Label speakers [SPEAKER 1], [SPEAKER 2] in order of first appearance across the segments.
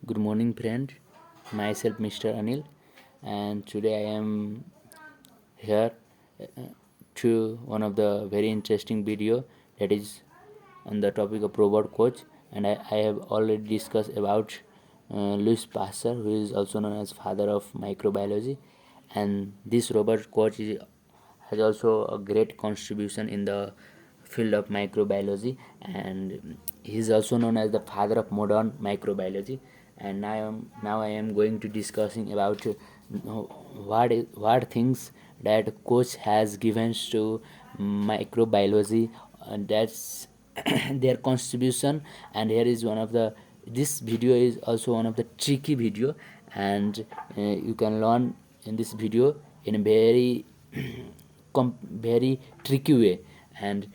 [SPEAKER 1] Good morning, friend. Myself, Mr. Anil, and today I am here to one of the very interesting video that is on the topic of robot coach. And I have already discussed about Louis Pasteur, who is also known as father of microbiology, and this robot coach has also a great contribution in the field of microbiology, and he is also known as the father of modern microbiology. And now I am going to discussing about what things that coach has given to microbiology, and that's their contribution. And here is one of the this video is also one of the tricky video, and you can learn in this video in a very very tricky way. And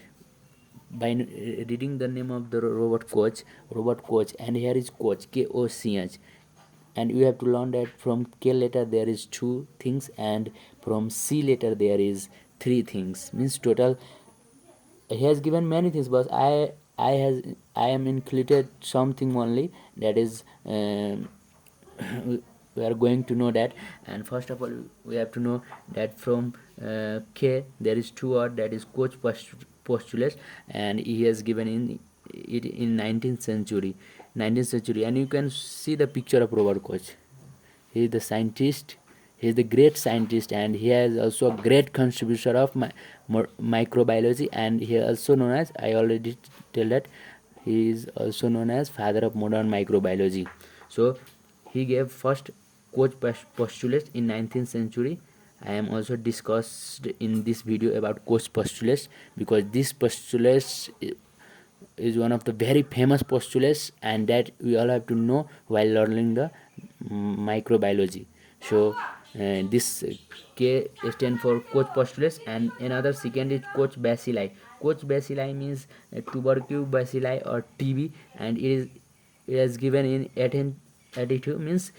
[SPEAKER 1] by reading the name of the robot coach, and here is coach, Koch, and you have to learn that from K letter there is two things, and from C letter there is three things, means total he has given many things, but I am included something only, that is we are going to know that. And first of all, we have to know that from K there is two word, that is coach postulates, and he has given in it in 19th century. And you can see the picture of Robert Koch. He is the scientist, he is the great scientist, and he has also a great contribution of microbiology. And he is also known as, I already tell that, he is also known as father of modern microbiology. So he gave first Koch postulates in 19th century. I am also discussed in this video about Koch postulates, because this postulates is one of the very famous postulates, and that we all have to know while learning the microbiology. So this K stand for Koch postulates, and another second is Koch bacilli. Koch bacilli means tuberculosis bacilli or TB, and it is given in 1882, means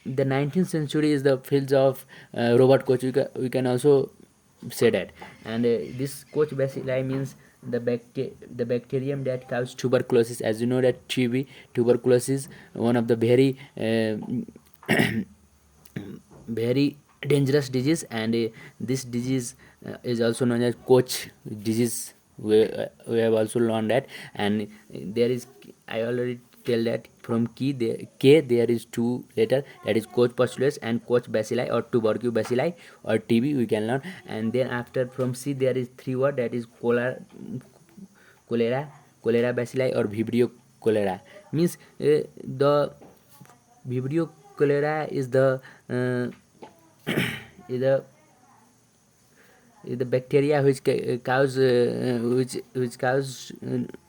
[SPEAKER 1] the 19th century is the fields of Robert Koch. We can also say that. And this Koch bacilli means the bacterium that causes tuberculosis. As you know that TB, tuberculosis, one of the very very dangerous disease, and this disease is also known as Koch disease. We have also learned that. And there is, I already tell that from K there is two letter, that is Koch postulates and Koch bacilli or tuberculosis bacilli or TB we can learn. And then after from C there is three word, that is cholera, cholera bacilli or vibrio cholera. Means the vibrio cholera is the is the the bacteria which cause which cause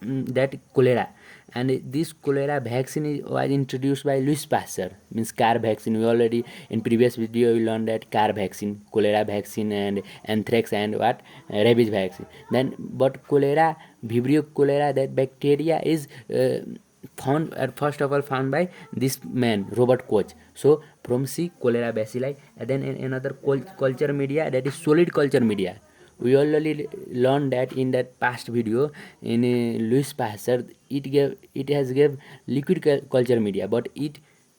[SPEAKER 1] that cholera. And this cholera vaccine was introduced by Louis Pasteur, means car vaccine. We already in previous video we learned that car vaccine, cholera vaccine, and anthrax, and what rabies vaccine. Then but cholera, vibrio cholera, that bacteria is found first of all found by this man Robert Koch. So from C, cholera bacilli, and then in another culture media, that is solid culture media. We already learned that in that past video in Louis Pasteur. It has gave liquid culture media, but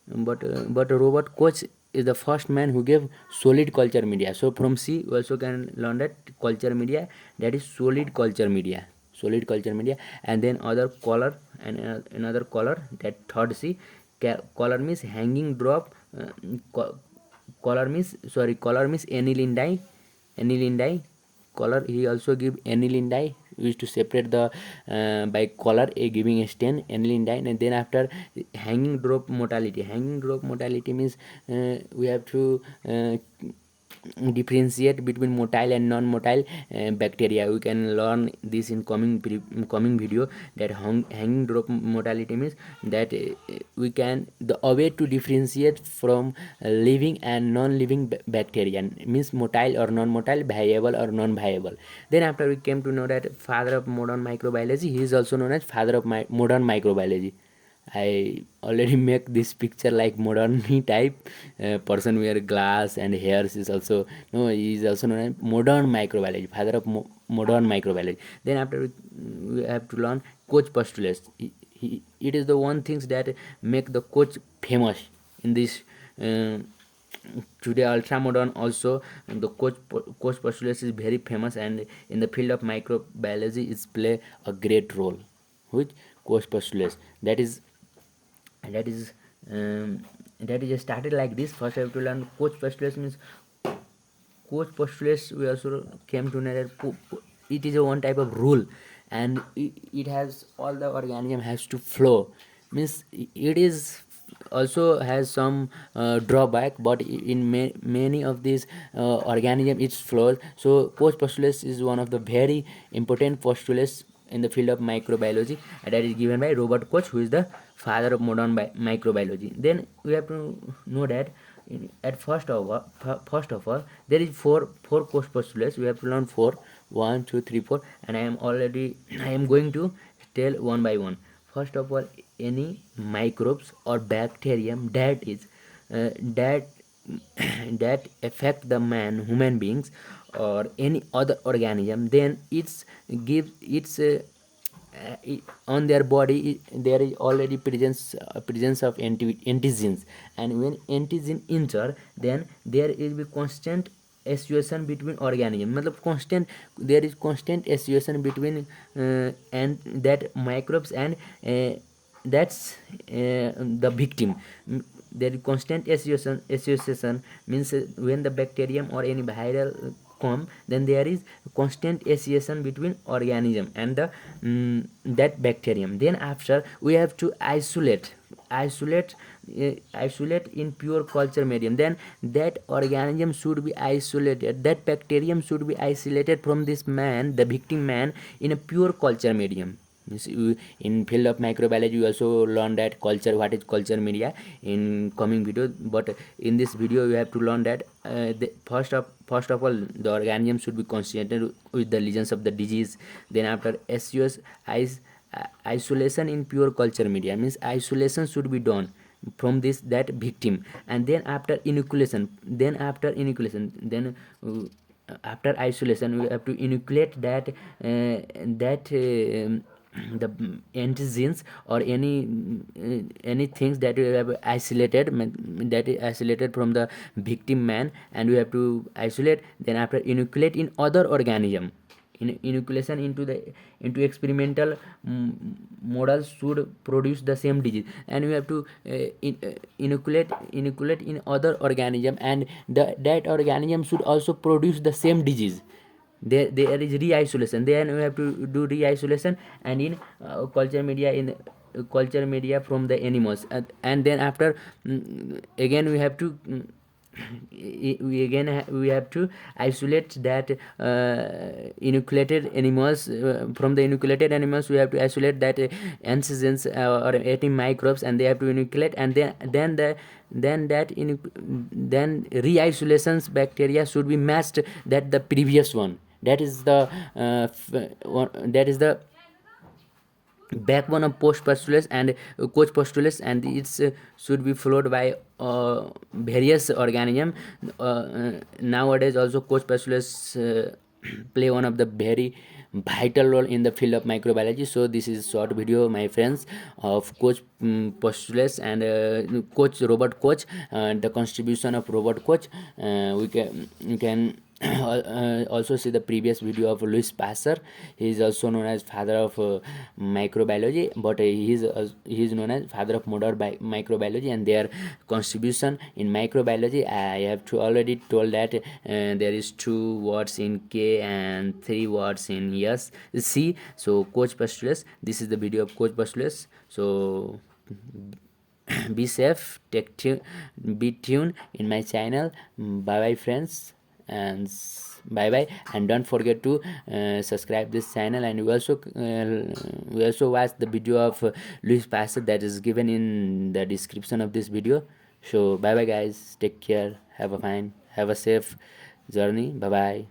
[SPEAKER 1] Robert Koch is the first man who gave solid culture media. So from C we also can learn that culture media, that is solid culture media. And then other color, and another color, that third C, color means hanging drop, color means aniline dye color. He also give aniline dye, used to separate the by color, a giving a stain, aniline dye. And then after hanging drop mortality means we have to differentiate between motile and non-motile bacteria. We can learn this in coming video, that hanging drop mortality means that we can a way to differentiate from living and non-living bacteria, means motile or non-motile, viable or non-viable. Then after we came to know that father of modern microbiology, he is also known as father of modern microbiology. I already make this picture like modern type person wear glass and hairs is also, no, he is also known as modern microbiology, father of modern microbiology. Then after we have to learn Koch postulates. it is the one things that make the Koch famous in this. Uh, Today ultra modern also the Koch postulates is very famous, and in the field of microbiology is play a great role, which Koch postulates, that is um, that is started like this. First I have to learn Koch postulates means. Coach postulates we also came to know that it is a one type of rule, and it has all the organism has to flow, means it is also has some drawback, but in many of these organism it's flows. So Koch postulates is one of the very important postulates in the field of microbiology, and that is given by Robert Koch, who is the father of modern microbiology. Then we have to know that at first of all there is four Koch postulates. We have to learn four, 1 2 3 4, and I am going to tell one by one. First of all, any microbes or bacterium that is that that affect the human beings or any other organism, then it's gives its on their body there is already presence of antigens, and when antigen enter, then there will be constant association between organism, matlab constant, there is constant association between and that microbes and that's the victim. There is constant association means when the bacterium or any viral come, then there is constant association between organism and the that bacterium. Then after we have to isolate in pure culture medium, then that organism should be isolated, that bacterium should be isolated from this the victim in a pure culture medium. In field of microbiology you also learn that culture, what is culture media in coming video, but in this video you have to learn that first of all the organism should be concentrated with the lesions of the disease. Then after isolation in pure culture media means isolation should be done from that victim, and then after inoculation, then after isolation we have to inoculate the antigens or any things that we have isolated, that is isolated from the victim and we have to isolate. Then after inoculate in other organism, inoculation into experimental models should produce the same disease, and we have to inoculate in other organism, and that organism should also produce the same disease. There is re-isolation, then we have to do re-isolation, and in culture media from the animals, and then after again we have to we have to isolate that inoculated animals. From the inoculated animals we have to isolate that antigens or any microbes, and they have to inoculate, and then re-isolations bacteria should be matched that the previous one. That is the backbone of post postulates and Koch postulates, and it's should be followed by various organism. Nowadays also Koch postulates play one of the very vital role in the field of microbiology. So this is short video, my friends, of Koch postulates and Robert Koch, the contribution of Robert Koch. You can also see the previous video of Louis Pasteur. He is also known as father of microbiology, but he is known as father of modern microbiology, and their contribution in microbiology, I have to already told that there is 2 words in K and 3 words in C. So Koch postulates, this is the video of Koch postulates. So be safe, be tuned in my channel. Bye bye friends, and bye bye, and don't forget to subscribe this channel. And we also watch the video of Louis Pasteur that is given in the description of this video. So bye bye guys, take care, have a safe journey, bye bye.